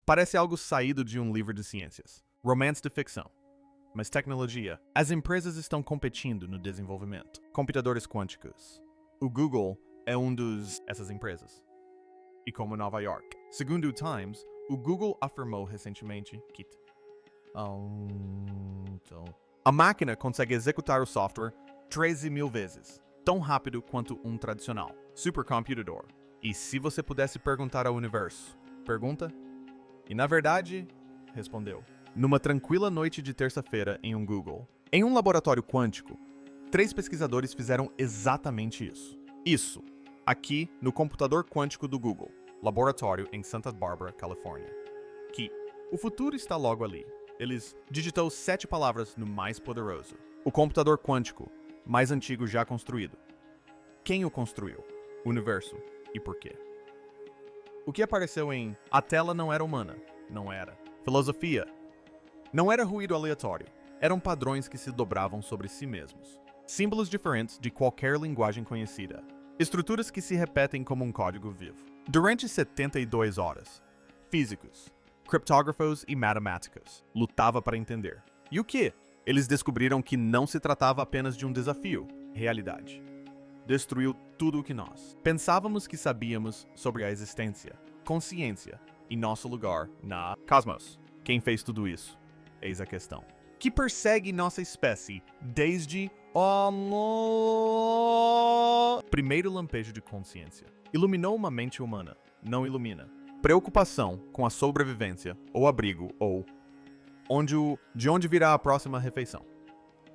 Parece algo saído de um livro de ciências. Romance de ficção. Mas tecnologia. As empresas estão competindo no desenvolvimento. Computadores quânticos. O Google é essas empresas. E como Nova York. Segundo o Times, o Google afirmou recentemente que a máquina consegue executar o software 13.000 vezes, tão rápido quanto um tradicional supercomputador. E se você pudesse perguntar ao universo, pergunta? E na verdade, respondeu. Numa tranquila noite de terça-feira em um Google, em um laboratório quântico, 3 pesquisadores fizeram exatamente isso. Isso, aqui no computador quântico do Google, laboratório em Santa Bárbara, Califórnia. Que o futuro está logo ali. Eles digitou 7 palavras no mais poderoso. O computador quântico mais antigo já construído. Quem o construiu? O universo. E por quê? O que apareceu em A tela não era humana. Não era. Filosofia. Não era ruído aleatório. Eram padrões que se dobravam sobre si mesmos. Símbolos diferentes de qualquer linguagem conhecida. Estruturas que se repetem como um código vivo. Durante 72 horas, físicos, criptógrafos e matemáticos lutavam para entender. E o que? Eles descobriram que não se tratava apenas de um desafio, realidade. Destruiu tudo o que nós pensávamos que sabíamos sobre a existência, consciência e nosso lugar na cosmos. Quem fez tudo isso? Eis a questão. Que persegue nossa espécie desde o primeiro lampejo de consciência. Iluminou uma mente humana, não ilumina. Preocupação com a sobrevivência ou abrigo ou de onde virá a próxima refeição.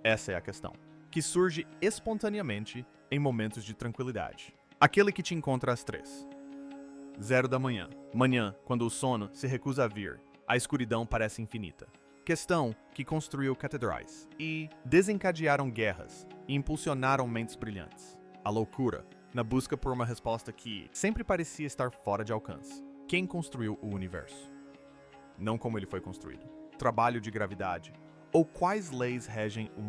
Essa é a questão, que surge espontaneamente em momentos de tranquilidade. Aquele que te encontra às 3:00 da manhã. Manhã, quando o sono se recusa a vir, a escuridão parece infinita. Questão que construiu catedrais e desencadearam guerras e impulsionaram mentes brilhantes. A loucura, na busca por uma resposta que sempre parecia estar fora de alcance. Quem construiu o universo? Não como ele foi construído. Trabalho de gravidade. Ou quais leis regem o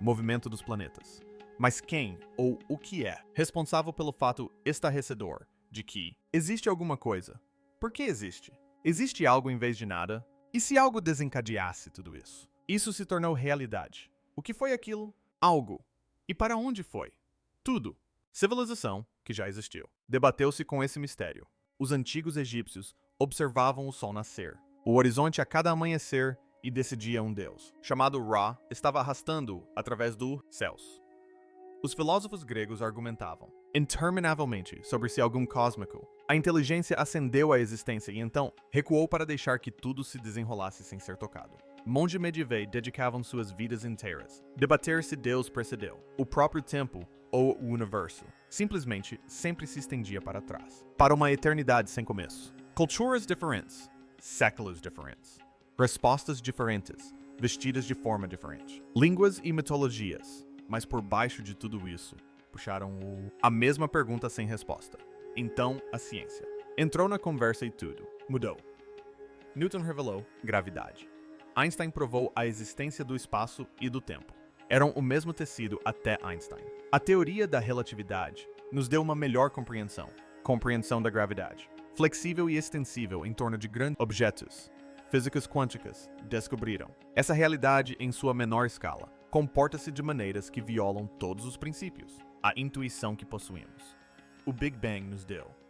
movimento dos planetas? Mas quem ou o que é responsável pelo fato estarrecedor de que existe alguma coisa? Por que existe? Existe algo em vez de nada? E se algo desencadeasse tudo isso? Isso se tornou realidade. O que foi aquilo? Algo. E para onde foi? Tudo. Civilização, que já existiu. Debateu-se com esse mistério. Os antigos egípcios observavam o sol nascer. O horizonte a cada amanhecer e decidia um deus, chamado Ra, estava arrastando-o através dos céus. Os filósofos gregos argumentavam, interminavelmente, sobre se algum cósmico. A inteligência ascendeu à existência e então recuou para deixar que tudo se desenrolasse sem ser tocado. Monge medievais dedicavam suas vidas inteiras. Debater se Deus precedeu, o próprio tempo ou o universo. Simplesmente sempre se estendia para trás, para uma eternidade sem começo. Culturas diferentes, séculos diferentes, respostas diferentes, vestidas de forma diferente. Línguas e mitologias, mas por baixo de tudo isso, puxaram a mesma pergunta sem resposta. Então, a ciência. Entrou na conversa e tudo mudou. Newton revelou gravidade. Einstein provou a existência do espaço e do tempo. Eram o mesmo tecido até Einstein. A teoria da relatividade nos deu uma melhor compreensão da gravidade. Flexível e extensível em torno de grandes objetos. Físicas quânticas descobriram. Essa realidade, em sua menor escala, comporta-se de maneiras que violam todos os princípios. A intuição que possuímos. O Big Bang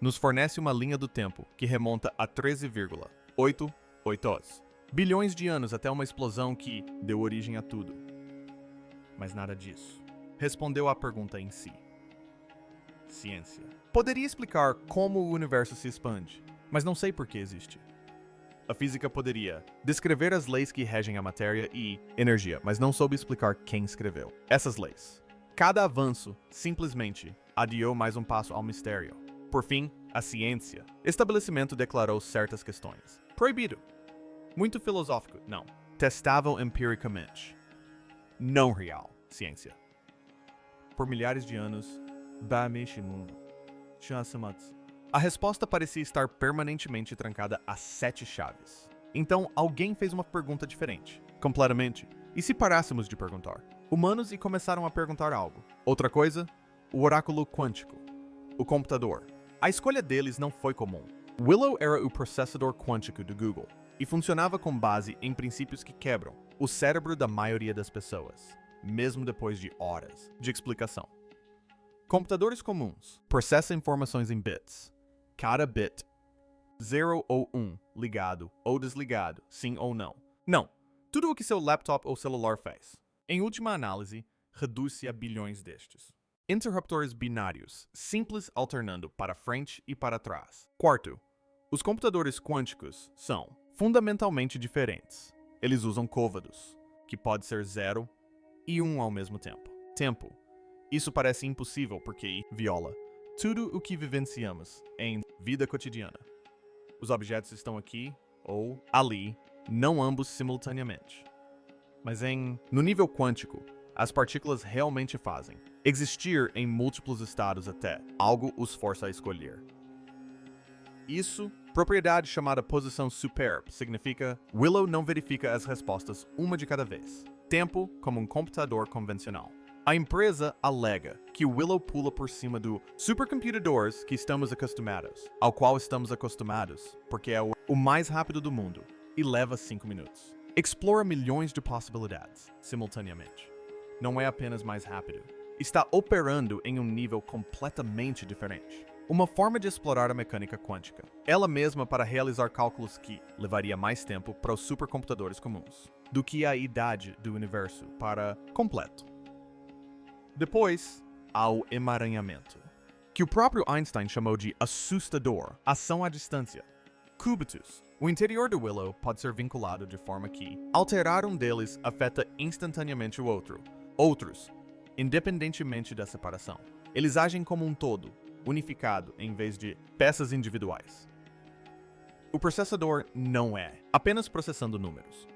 nos fornece uma linha do tempo que remonta a 13,88 bilhões de anos até uma explosão que deu origem a tudo. Mas nada disso respondeu à pergunta em si. Ciência. Poderia explicar como o universo se expande, mas não sei por que existe. A física poderia descrever as leis que regem a matéria e energia, mas não soube explicar quem escreveu essas leis. Cada avanço simplesmente adiou mais um passo ao mistério. Por fim, a ciência. Estabelecimento declarou certas questões. Proibido. Muito filosófico, não. Testável empiricamente. Não real. Ciência. Por milhares de anos, a resposta parecia estar permanentemente trancada a 7 chaves. Então, alguém fez uma pergunta diferente. Completamente. E se parássemos de perguntar? Humanos e começaram a perguntar algo. Outra coisa? O oráculo quântico. O computador. A escolha deles não foi comum. Willow era o processador quântico do Google e funcionava com base em princípios que quebram o cérebro da maioria das pessoas, mesmo depois de horas de explicação. Computadores comuns processam informações em bits. Cada bit, 0 ou 1, ligado ou desligado, sim ou não. Não, tudo o que seu laptop ou celular faz. Em última análise, reduz-se a bilhões destes. Interruptores binários, simples alternando para frente e para trás. Quarto, os computadores quânticos são fundamentalmente diferentes. Eles usam côvados, que pode ser 0 e 1 ao mesmo tempo. Tempo. Isso parece impossível porque viola tudo o que vivenciamos em vida cotidiana. Os objetos estão aqui ou ali, não ambos simultaneamente. Mas no nível quântico, as partículas realmente fazem existir em múltiplos estados até algo os força a escolher. Isso, propriedade chamada posição superb, significa Willow não verifica as respostas uma de cada vez. Tempo como um computador convencional. A empresa alega que Willow pula por cima do supercomputadores que estamos acostumados, ao qual estamos acostumados, porque é o mais rápido do mundo e leva 5 minutos. Explora milhões de possibilidades simultaneamente. Não é apenas mais rápido. Está operando em um nível completamente diferente. Uma forma de explorar a mecânica quântica, ela mesma para realizar cálculos que levaria mais tempo para os supercomputadores comuns do que a idade do universo para completo. Depois, há o emaranhamento, que o próprio Einstein chamou de assustador, ação à distância. Cubitus. O interior do Willow pode ser vinculado de forma que alterar um deles afeta instantaneamente o outro. Outros, independentemente da separação. Eles agem como um todo, unificado em vez de peças individuais. O processador não é apenas processando números.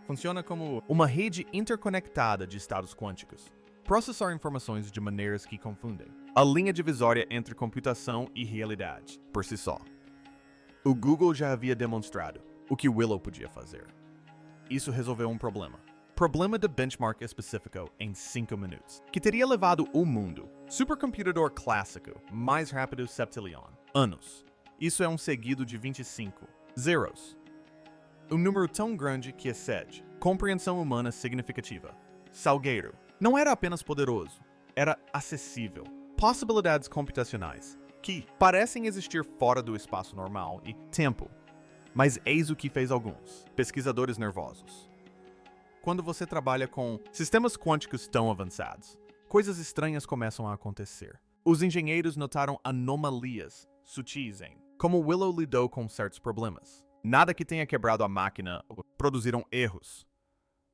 Funciona como uma rede interconectada de estados quânticos. Processar informações de maneiras que confundem. A linha divisória entre computação e realidade, por si só. O Google já havia demonstrado o que Willow podia fazer. Isso resolveu um problema. Problema de benchmark específico em 5 minutos, que teria levado o mundo, supercomputador clássico, mais rápido septilhão, anos. Isso é um seguido de 25 zeros. Um número tão grande que excede compreensão humana significativa. Salgueiro. Não era apenas poderoso, era acessível. Possibilidades computacionais, que parecem existir fora do espaço normal e tempo. Mas eis o que fez alguns pesquisadores nervosos. Quando você trabalha com sistemas quânticos tão avançados, coisas estranhas começam a acontecer. Os engenheiros notaram anomalias sutis em como Willow lidou com certos problemas. Nada que tenha quebrado a máquina ou produziram erros.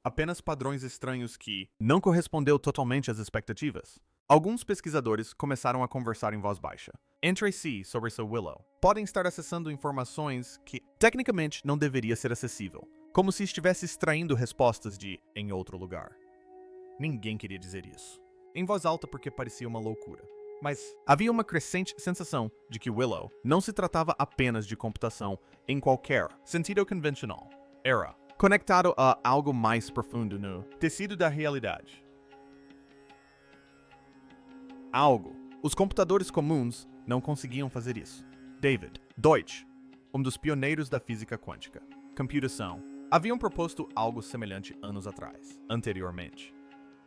Apenas padrões estranhos que não correspondeu totalmente às expectativas. Alguns pesquisadores começaram a conversar em voz baixa, entre si sobre seu Willow. Podem estar acessando informações que, tecnicamente, não deveria ser acessível, como se estivesse extraindo respostas em outro lugar. Ninguém queria dizer isso. Em voz alta porque parecia uma loucura. Mas havia uma crescente sensação de que Willow não se tratava apenas de computação em qualquer sentido convencional. Era conectado a algo mais profundo no tecido da realidade. Algo. Os computadores comuns não conseguiam fazer isso. David Deutsch, um dos pioneiros da física quântica, computação, haviam proposto algo semelhante anos atrás, anteriormente.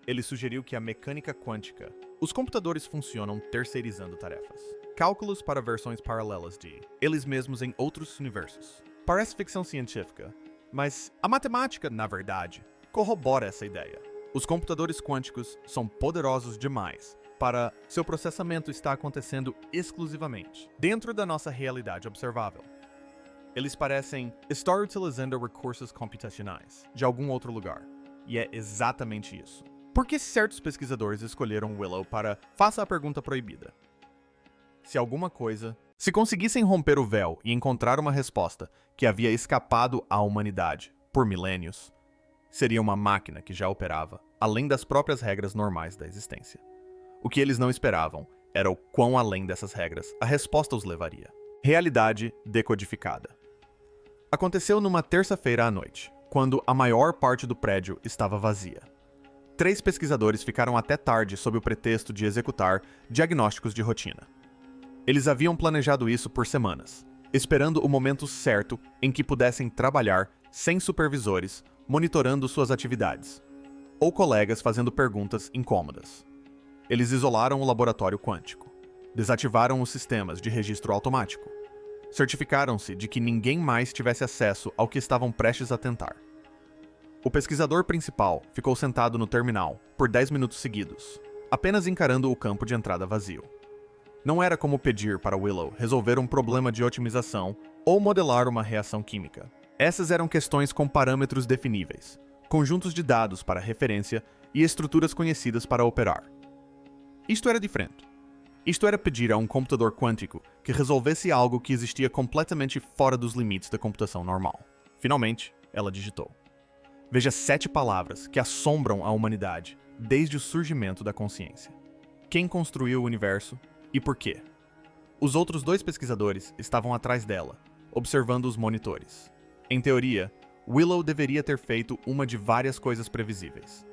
Ele sugeriu que a mecânica quântica, os computadores funcionam terceirizando tarefas. Cálculos para versões paralelas de eles mesmos em outros universos. Parece ficção científica, mas a matemática, na verdade, corrobora essa ideia. Os computadores quânticos são poderosos demais para seu processamento estar acontecendo exclusivamente dentro da nossa realidade observável. Eles parecem estar utilizando recursos computacionais de algum outro lugar, e é exatamente isso. Por que certos pesquisadores escolheram Willow para faça a pergunta proibida? Se conseguissem romper o véu e encontrar uma resposta que havia escapado à humanidade por milênios, seria uma máquina que já operava além das próprias regras normais da existência. O que eles não esperavam era o quão além dessas regras a resposta os levaria. Realidade decodificada. Aconteceu numa terça-feira à noite, quando a maior parte do prédio estava vazia. 3 pesquisadores ficaram até tarde sob o pretexto de executar diagnósticos de rotina. Eles haviam planejado isso por semanas, esperando o momento certo em que pudessem trabalhar sem supervisores, monitorando suas atividades, ou colegas fazendo perguntas incômodas. Eles isolaram o laboratório quântico, desativaram os sistemas de registro automático, certificaram-se de que ninguém mais tivesse acesso ao que estavam prestes a tentar. O pesquisador principal ficou sentado no terminal por 10 minutos seguidos, apenas encarando o campo de entrada vazio. Não era como pedir para Willow resolver um problema de otimização ou modelar uma reação química. Essas eram questões com parâmetros definíveis, conjuntos de dados para referência e estruturas conhecidas para operar. Isto era diferente. Isto era pedir a um computador quântico que resolvesse algo que existia completamente fora dos limites da computação normal. Finalmente, ela digitou. Veja 7 palavras que assombram a humanidade desde o surgimento da consciência. Quem construiu o universo e por quê? Os outros 2 pesquisadores estavam atrás dela, observando os monitores. Em teoria, Willow deveria ter feito uma de várias coisas previsíveis.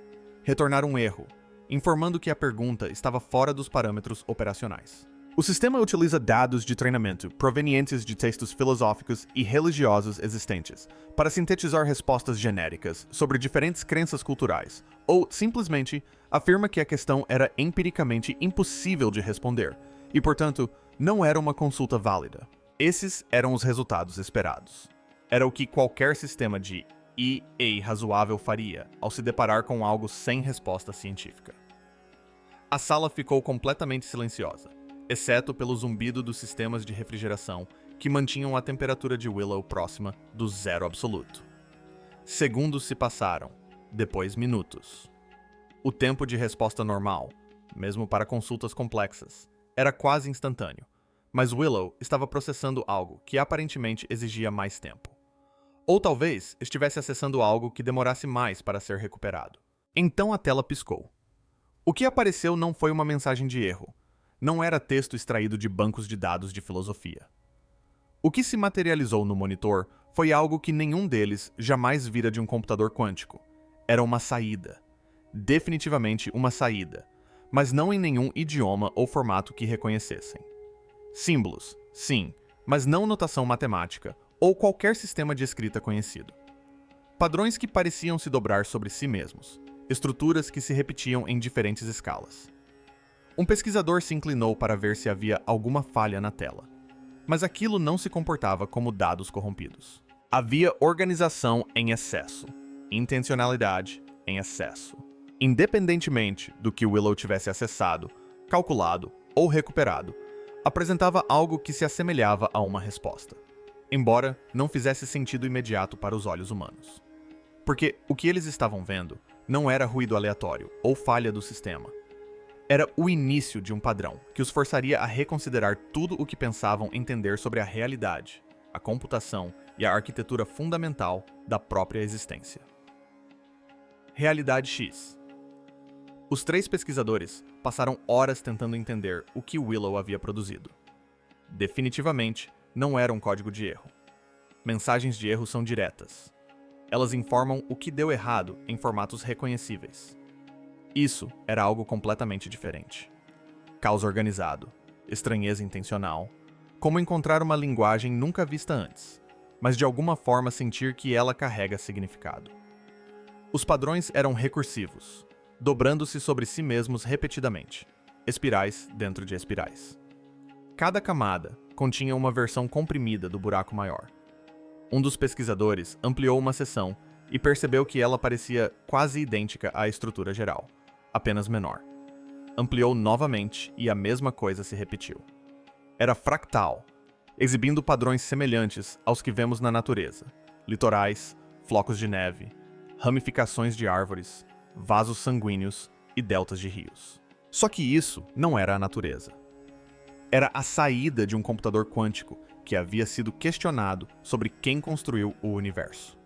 Retornar um erro, informando que a pergunta estava fora dos parâmetros operacionais. O sistema utiliza dados de treinamento provenientes de textos filosóficos e religiosos existentes para sintetizar respostas genéricas sobre diferentes crenças culturais, ou, simplesmente, afirma que a questão era empiricamente impossível de responder e, portanto, não era uma consulta válida. Esses eram os resultados esperados. Era o que qualquer sistema de EA razoável faria ao se deparar com algo sem resposta científica. A sala ficou completamente silenciosa, exceto pelo zumbido dos sistemas de refrigeração que mantinham a temperatura de Willow próxima do zero absoluto. Segundos se passaram, depois minutos. O tempo de resposta normal, mesmo para consultas complexas, era quase instantâneo, mas Willow estava processando algo que aparentemente exigia mais tempo. Ou talvez estivesse acessando algo que demorasse mais para ser recuperado. Então a tela piscou. O que apareceu não foi uma mensagem de erro. Não era texto extraído de bancos de dados de filosofia. O que se materializou no monitor foi algo que nenhum deles jamais vira de um computador quântico. Era uma saída. Definitivamente uma saída, mas não em nenhum idioma ou formato que reconhecessem. Símbolos, sim, mas não notação matemática ou qualquer sistema de escrita conhecido. Padrões que pareciam se dobrar sobre si mesmos, estruturas que se repetiam em diferentes escalas. Um pesquisador se inclinou para ver se havia alguma falha na tela, mas aquilo não se comportava como dados corrompidos. Havia organização em excesso, intencionalidade em excesso. Independentemente do que Willow tivesse acessado, calculado ou recuperado, apresentava algo que se assemelhava a uma resposta, embora não fizesse sentido imediato para os olhos humanos. Porque o que eles estavam vendo não era ruído aleatório ou falha do sistema. Era o início de um padrão que os forçaria a reconsiderar tudo o que pensavam entender sobre a realidade, a computação e a arquitetura fundamental da própria existência. Realidade X. Os 3 pesquisadores passaram horas tentando entender o que Willow havia produzido. Definitivamente, não era um código de erro. Mensagens de erro são diretas. Elas informam o que deu errado em formatos reconhecíveis. Isso era algo completamente diferente. Caos organizado, estranheza intencional, como encontrar uma linguagem nunca vista antes, mas de alguma forma sentir que ela carrega significado. Os padrões eram recursivos, dobrando-se sobre si mesmos repetidamente, espirais dentro de espirais. Cada camada continha uma versão comprimida do buraco maior. Um dos pesquisadores ampliou uma seção e percebeu que ela parecia quase idêntica à estrutura geral, apenas menor. Ampliou novamente e a mesma coisa se repetiu. Era fractal, exibindo padrões semelhantes aos que vemos na natureza: litorais, flocos de neve, ramificações de árvores, vasos sanguíneos e deltas de rios. Só que isso não era a natureza. Era a saída de um computador quântico que havia sido questionado sobre quem construiu o universo.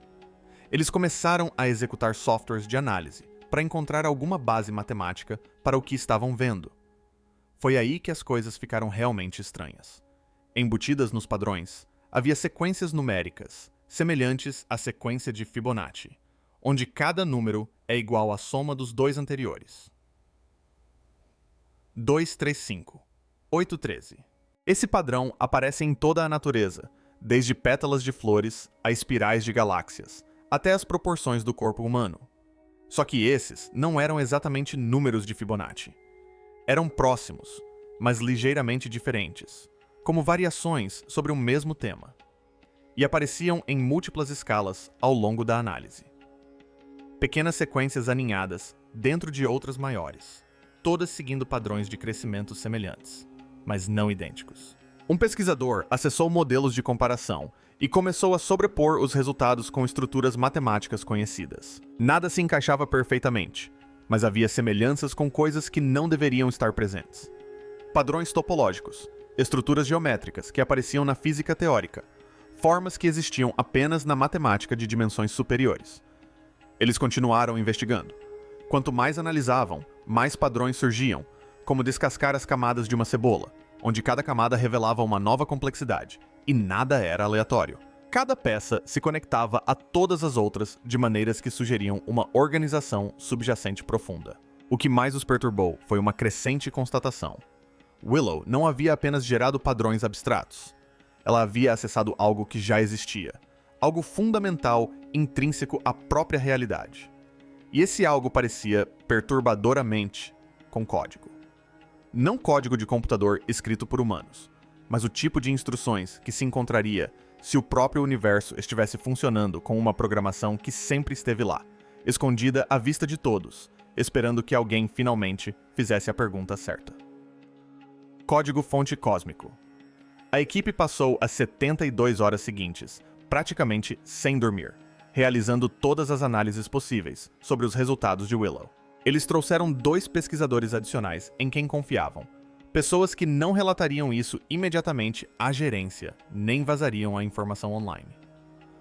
Eles começaram a executar softwares de análise para encontrar alguma base matemática para o que estavam vendo. Foi aí que as coisas ficaram realmente estranhas. Embutidas nos padrões, havia sequências numéricas, semelhantes à sequência de Fibonacci, onde cada número é igual à soma dos 2 anteriores. 235, 813. Esse padrão aparece em toda a natureza, desde pétalas de flores a espirais de galáxias, até as proporções do corpo humano. Só que esses não eram exatamente números de Fibonacci. Eram próximos, mas ligeiramente diferentes, como variações sobre o mesmo tema, e apareciam em múltiplas escalas ao longo da análise. Pequenas sequências aninhadas dentro de outras maiores, todas seguindo padrões de crescimento semelhantes, mas não idênticos. Um pesquisador acessou modelos de comparação e começou a sobrepor os resultados com estruturas matemáticas conhecidas. Nada se encaixava perfeitamente, mas havia semelhanças com coisas que não deveriam estar presentes. Padrões topológicos, estruturas geométricas que apareciam na física teórica, formas que existiam apenas na matemática de dimensões superiores. Eles continuaram investigando. Quanto mais analisavam, mais padrões surgiam, como descascar as camadas de uma cebola, onde cada camada revelava uma nova complexidade, e nada era aleatório. Cada peça se conectava a todas as outras de maneiras que sugeriam uma organização subjacente profunda. O que mais os perturbou foi uma crescente constatação. Willow não havia apenas gerado padrões abstratos. Ela havia acessado algo que já existia, algo fundamental, intrínseco à própria realidade. E esse algo parecia, perturbadoramente, com código. Não código de computador escrito por humanos, mas o tipo de instruções que se encontraria se o próprio universo estivesse funcionando com uma programação que sempre esteve lá, escondida à vista de todos, esperando que alguém finalmente fizesse a pergunta certa. Código-fonte cósmico. A equipe passou as 72 horas seguintes, praticamente sem dormir, realizando todas as análises possíveis sobre os resultados de Willow. Eles trouxeram 2 pesquisadores adicionais em quem confiavam, pessoas que não relatariam isso imediatamente à gerência, nem vazariam a informação online.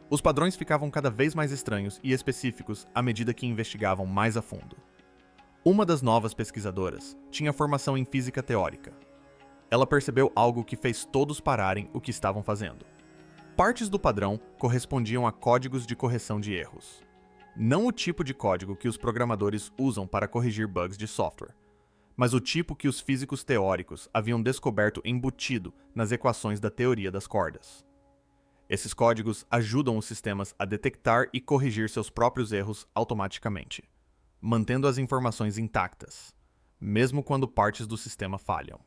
Os padrões ficavam cada vez mais estranhos e específicos à medida que investigavam mais a fundo. Uma das novas pesquisadoras tinha formação em física teórica. Ela percebeu algo que fez todos pararem o que estavam fazendo. Partes do padrão correspondiam a códigos de correção de erros. Não o tipo de código que os programadores usam para corrigir bugs de software, mas o tipo que os físicos teóricos haviam descoberto embutido nas equações da teoria das cordas. Esses códigos ajudam os sistemas a detectar e corrigir seus próprios erros automaticamente, mantendo as informações intactas, mesmo quando partes do sistema falham.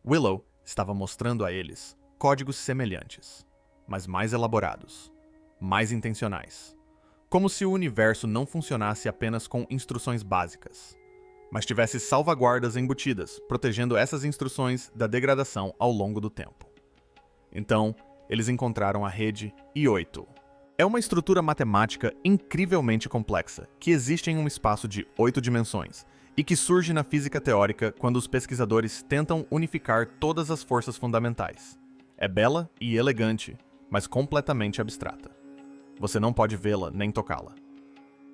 Willow estava mostrando a eles códigos semelhantes, mas mais elaborados, mais intencionais. Como se o universo não funcionasse apenas com instruções básicas, mas tivesse salvaguardas embutidas, protegendo essas instruções da degradação ao longo do tempo. Então, eles encontraram a rede I8. É uma estrutura matemática incrivelmente complexa, que existe em um espaço de 8 dimensões, e que surge na física teórica quando os pesquisadores tentam unificar todas as forças fundamentais. É bela e elegante, mas completamente abstrata. Você não pode vê-la nem tocá-la.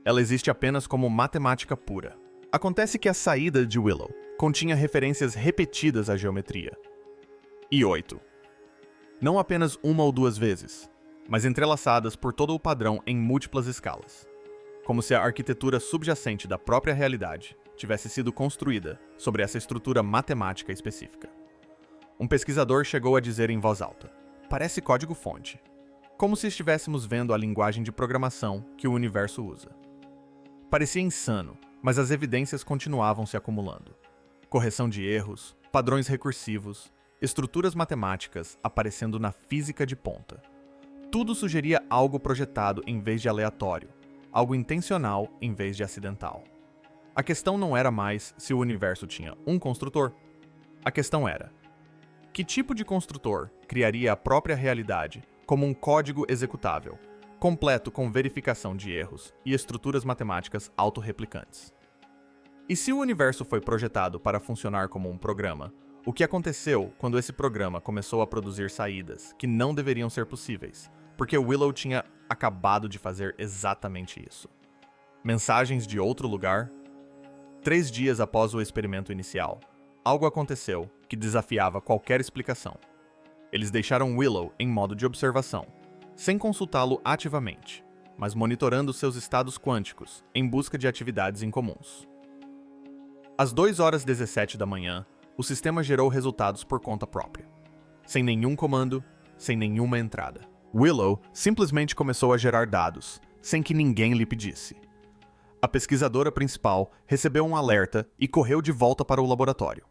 Ela existe apenas como matemática pura. Acontece que a saída de Willow continha referências repetidas à geometria. I8. Não apenas uma ou 2 vezes, mas entrelaçadas por todo o padrão em múltiplas escalas. Como se a arquitetura subjacente da própria realidade tivesse sido construída sobre essa estrutura matemática específica. Um pesquisador chegou a dizer em voz alta: "Parece código-fonte", como se estivéssemos vendo a linguagem de programação que o universo usa. Parecia insano, mas as evidências continuavam se acumulando. Correção de erros, padrões recursivos, estruturas matemáticas aparecendo na física de ponta. Tudo sugeria algo projetado em vez de aleatório, algo intencional em vez de acidental. A questão não era mais se o universo tinha um construtor. A questão era: que tipo de construtor criaria a própria realidade como um código executável, completo com verificação de erros e estruturas matemáticas autorreplicantes? E se o universo foi projetado para funcionar como um programa, o que aconteceu quando esse programa começou a produzir saídas que não deveriam ser possíveis, porque Willow tinha acabado de fazer exatamente isso? Mensagens de outro lugar? 3 dias após o experimento inicial, algo aconteceu que desafiava qualquer explicação. Eles deixaram Willow em modo de observação, sem consultá-lo ativamente, mas monitorando seus estados quânticos em busca de atividades incomuns. Às 2h17 da manhã, o sistema gerou resultados por conta própria. Sem nenhum comando, sem nenhuma entrada. Willow simplesmente começou a gerar dados, sem que ninguém lhe pedisse. A pesquisadora principal recebeu um alerta e correu de volta para o laboratório.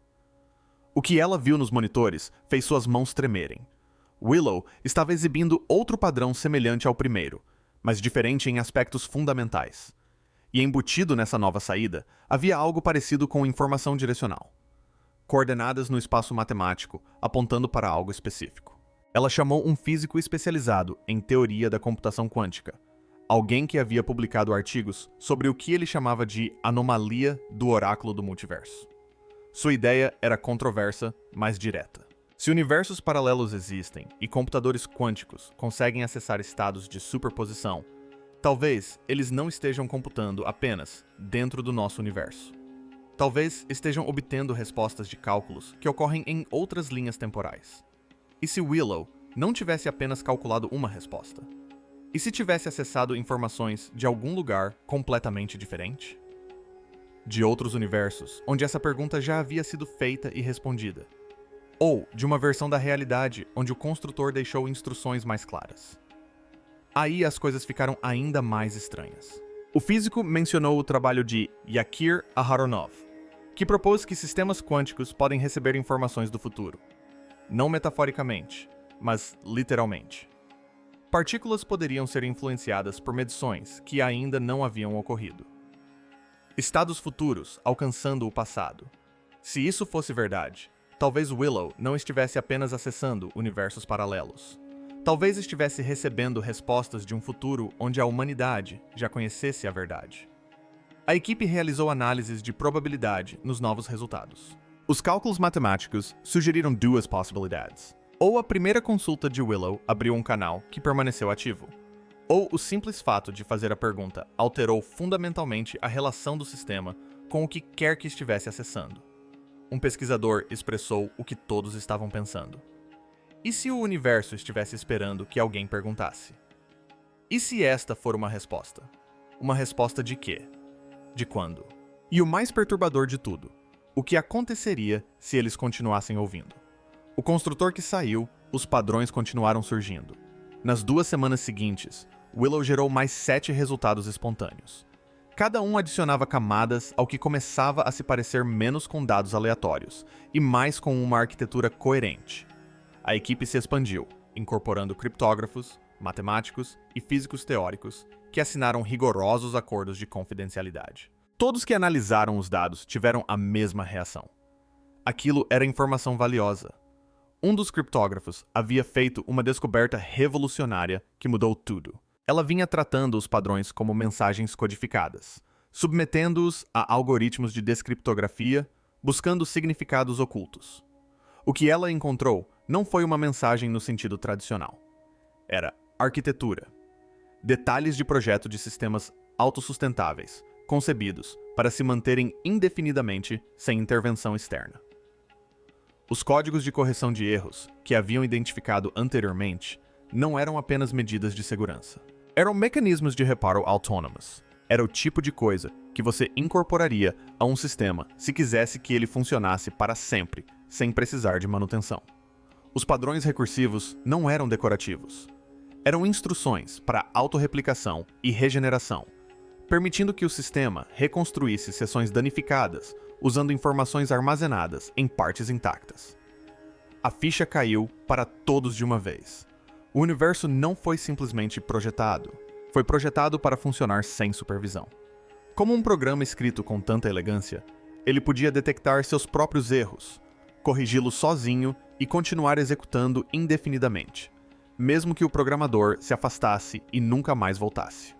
O que ela viu nos monitores fez suas mãos tremerem. Willow estava exibindo outro padrão semelhante ao primeiro, mas diferente em aspectos fundamentais. E embutido nessa nova saída, havia algo parecido com informação direcional. Coordenadas no espaço matemático, apontando para algo específico. Ela chamou um físico especializado em teoria da computação quântica, alguém que havia publicado artigos sobre o que ele chamava de anomalia do oráculo do multiverso. Sua ideia era controversa, mas direta. Se universos paralelos existem e computadores quânticos conseguem acessar estados de superposição, talvez eles não estejam computando apenas dentro do nosso universo. Talvez estejam obtendo respostas de cálculos que ocorrem em outras linhas temporais. E se Willow não tivesse apenas calculado uma resposta? E se tivesse acessado informações de algum lugar completamente diferente? De outros universos, onde essa pergunta já havia sido feita e respondida. Ou de uma versão da realidade onde o construtor deixou instruções mais claras. Aí as coisas ficaram ainda mais estranhas. O físico mencionou o trabalho de Yakir Aharonov, que propôs que sistemas quânticos podem receber informações do futuro. Não metaforicamente, mas literalmente. Partículas poderiam ser influenciadas por medições que ainda não haviam ocorrido. Estados futuros alcançando o passado. Se isso fosse verdade, talvez Willow não estivesse apenas acessando universos paralelos. Talvez estivesse recebendo respostas de um futuro onde a humanidade já conhecesse a verdade. A equipe realizou análises de probabilidade nos novos resultados. Os cálculos matemáticos sugeriram duas possibilidades. Ou a primeira consulta de Willow abriu um canal que permaneceu ativo, ou o simples fato de fazer a pergunta alterou fundamentalmente a relação do sistema com o que quer que estivesse acessando. Um pesquisador expressou o que todos estavam pensando. E se o universo estivesse esperando que alguém perguntasse? E se esta for uma resposta? Uma resposta de quê? De quando? E o mais perturbador de tudo, o que aconteceria se eles continuassem ouvindo? O construtor que saiu, os padrões continuaram surgindo. Nas 2 semanas seguintes, Willow gerou mais 7 resultados espontâneos. Cada um adicionava camadas ao que começava a se parecer menos com dados aleatórios e mais com uma arquitetura coerente. A equipe se expandiu, incorporando criptógrafos, matemáticos e físicos teóricos que assinaram rigorosos acordos de confidencialidade. Todos que analisaram os dados tiveram a mesma reação. Aquilo era informação valiosa. Um dos criptógrafos havia feito uma descoberta revolucionária que mudou tudo. Ela vinha tratando os padrões como mensagens codificadas, submetendo-os a algoritmos de descriptografia, buscando significados ocultos. O que ela encontrou não foi uma mensagem no sentido tradicional. Era arquitetura. Detalhes de projeto de sistemas autossustentáveis, concebidos para se manterem indefinidamente sem intervenção externa. Os códigos de correção de erros, que haviam identificado anteriormente, não eram apenas medidas de segurança. Eram mecanismos de reparo autônomos. Era o tipo de coisa que você incorporaria a um sistema se quisesse que ele funcionasse para sempre, sem precisar de manutenção. Os padrões recursivos não eram decorativos. Eram instruções para autorreplicação e regeneração, permitindo que o sistema reconstruísse seções danificadas usando informações armazenadas em partes intactas. A ficha caiu para todos de uma vez. O universo não foi simplesmente projetado. Foi projetado para funcionar sem supervisão. Como um programa escrito com tanta elegância, ele podia detectar seus próprios erros, corrigi-los sozinho e continuar executando indefinidamente, mesmo que o programador se afastasse e nunca mais voltasse.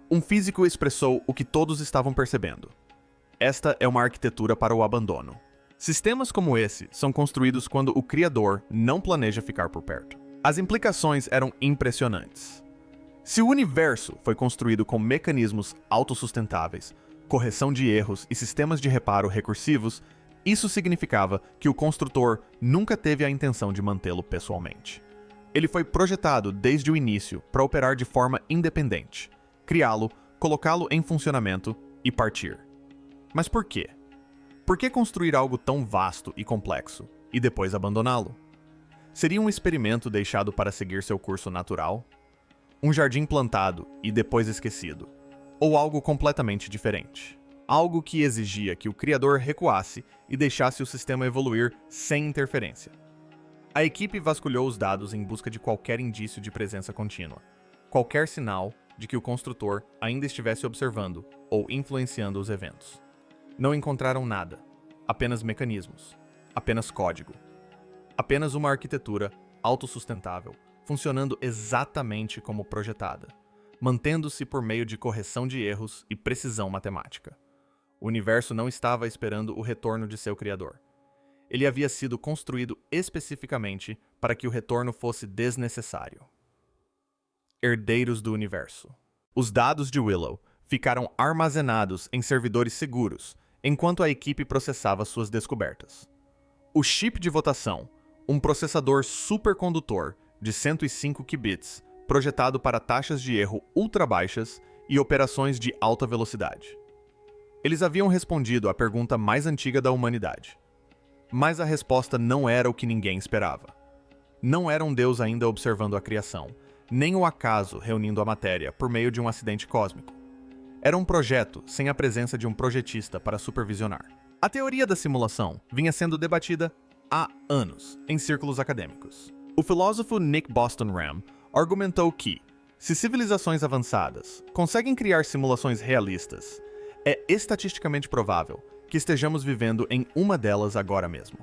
Um físico expressou o que todos estavam percebendo. Esta é uma arquitetura para o abandono. Sistemas como esse são construídos quando o criador não planeja ficar por perto. As implicações eram impressionantes. Se o universo foi construído com mecanismos autossustentáveis, correção de erros e sistemas de reparo recursivos, isso significava que o construtor nunca teve a intenção de mantê-lo pessoalmente. Ele foi projetado desde o início para operar de forma independente, criá-lo, colocá-lo em funcionamento e partir. Mas por quê? Por que construir algo tão vasto e complexo e depois abandoná-lo? Seria um experimento deixado para seguir seu curso natural? Um jardim plantado e depois esquecido? Ou algo completamente diferente? Algo que exigia que o criador recuasse e deixasse o sistema evoluir sem interferência. A equipe vasculhou os dados em busca de qualquer indício de presença contínua, qualquer sinal de que o construtor ainda estivesse observando ou influenciando os eventos. Não encontraram nada, apenas mecanismos, apenas código, apenas uma arquitetura autossustentável, funcionando exatamente como projetada, mantendo-se por meio de correção de erros e precisão matemática. O universo não estava esperando o retorno de seu criador. Ele havia sido construído especificamente para que o retorno fosse desnecessário. Herdeiros do universo. Os dados de Willow ficaram armazenados em servidores seguros enquanto a equipe processava suas descobertas. O chip de votação, um processador supercondutor de 105 qubits, projetado para taxas de erro ultra baixas e operações de alta velocidade. Eles haviam respondido à pergunta mais antiga da humanidade. Mas a resposta não era o que ninguém esperava. Não era um Deus ainda observando a criação, nem o acaso reunindo a matéria por meio de um acidente cósmico. Era um projeto sem a presença de um projetista para supervisionar. A teoria da simulação vinha sendo debatida há anos em círculos acadêmicos. O filósofo Nick Bostrom argumentou que, se civilizações avançadas conseguem criar simulações realistas, é estatisticamente provável que estejamos vivendo em uma delas agora mesmo.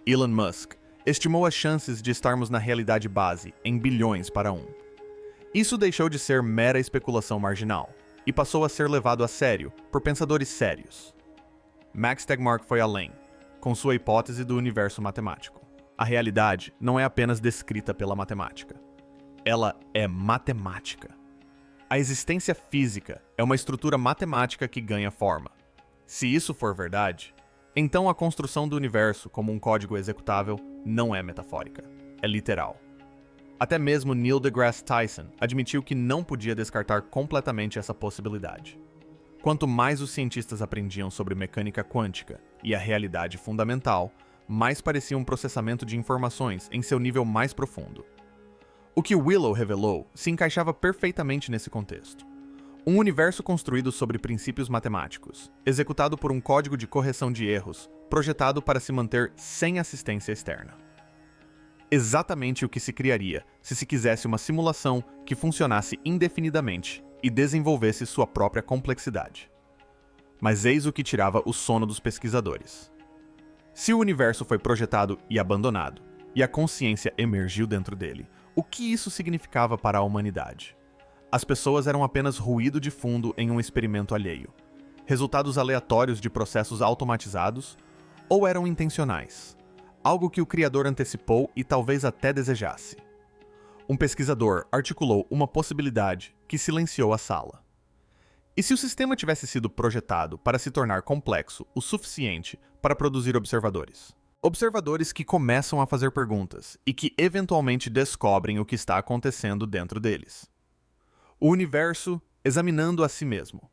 Elon Musk estimou as chances de estarmos na realidade base em bilhões para 1. Isso deixou de ser mera especulação marginal e passou a ser levado a sério por pensadores sérios. Max Tegmark foi além, com sua hipótese do universo matemático. A realidade não é apenas descrita pela matemática. Ela é matemática. A existência física é uma estrutura matemática que ganha forma. Se isso for verdade, então a construção do universo como um código executável não é metafórica, é literal. Até mesmo Neil deGrasse Tyson admitiu que não podia descartar completamente essa possibilidade. Quanto mais os cientistas aprendiam sobre mecânica quântica e a realidade fundamental, mais parecia um processamento de informações em seu nível mais profundo. O que Willow revelou se encaixava perfeitamente nesse contexto. Um universo construído sobre princípios matemáticos, executado por um código de correção de erros, projetado para se manter sem assistência externa. Exatamente o que se criaria se se quisesse uma simulação que funcionasse indefinidamente e desenvolvesse sua própria complexidade. Mas eis o que tirava o sono dos pesquisadores. Se o universo foi projetado e abandonado, e a consciência emergiu dentro dele, o que isso significava para a humanidade? As pessoas eram apenas ruído de fundo em um experimento alheio, resultados aleatórios de processos automatizados, ou eram intencionais, algo que o criador antecipou e talvez até desejasse. Um pesquisador articulou uma possibilidade que silenciou a sala. E se o sistema tivesse sido projetado para se tornar complexo o suficiente para produzir observadores? Observadores que começam a fazer perguntas e que eventualmente descobrem o que está acontecendo dentro deles. O universo examinando a si mesmo.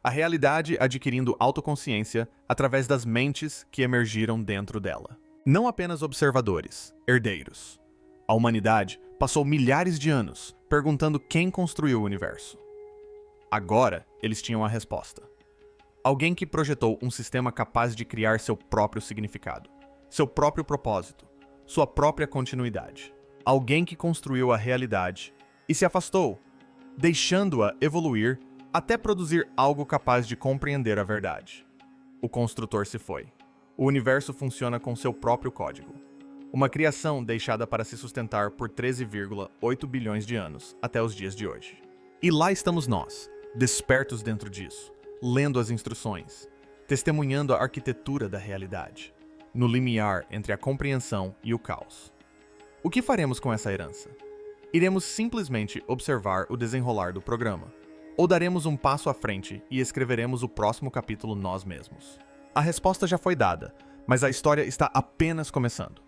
A realidade adquirindo autoconsciência através das mentes que emergiram dentro dela. Não apenas observadores, herdeiros. A humanidade passou milhares de anos perguntando quem construiu o universo. Agora, eles tinham a resposta. Alguém que projetou um sistema capaz de criar seu próprio significado, seu próprio propósito, sua própria continuidade. Alguém que construiu a realidade e se afastou, deixando-a evoluir até produzir algo capaz de compreender a verdade. O construtor se foi. O universo funciona com seu próprio código. Uma criação deixada para se sustentar por 13,8 bilhões de anos até os dias de hoje. E lá estamos nós, despertos dentro disso, lendo as instruções, testemunhando a arquitetura da realidade, no limiar entre a compreensão e o caos. O que faremos com essa herança? Iremos simplesmente observar o desenrolar do programa, ou daremos um passo à frente e escreveremos o próximo capítulo nós mesmos? A resposta já foi dada, mas a história está apenas começando.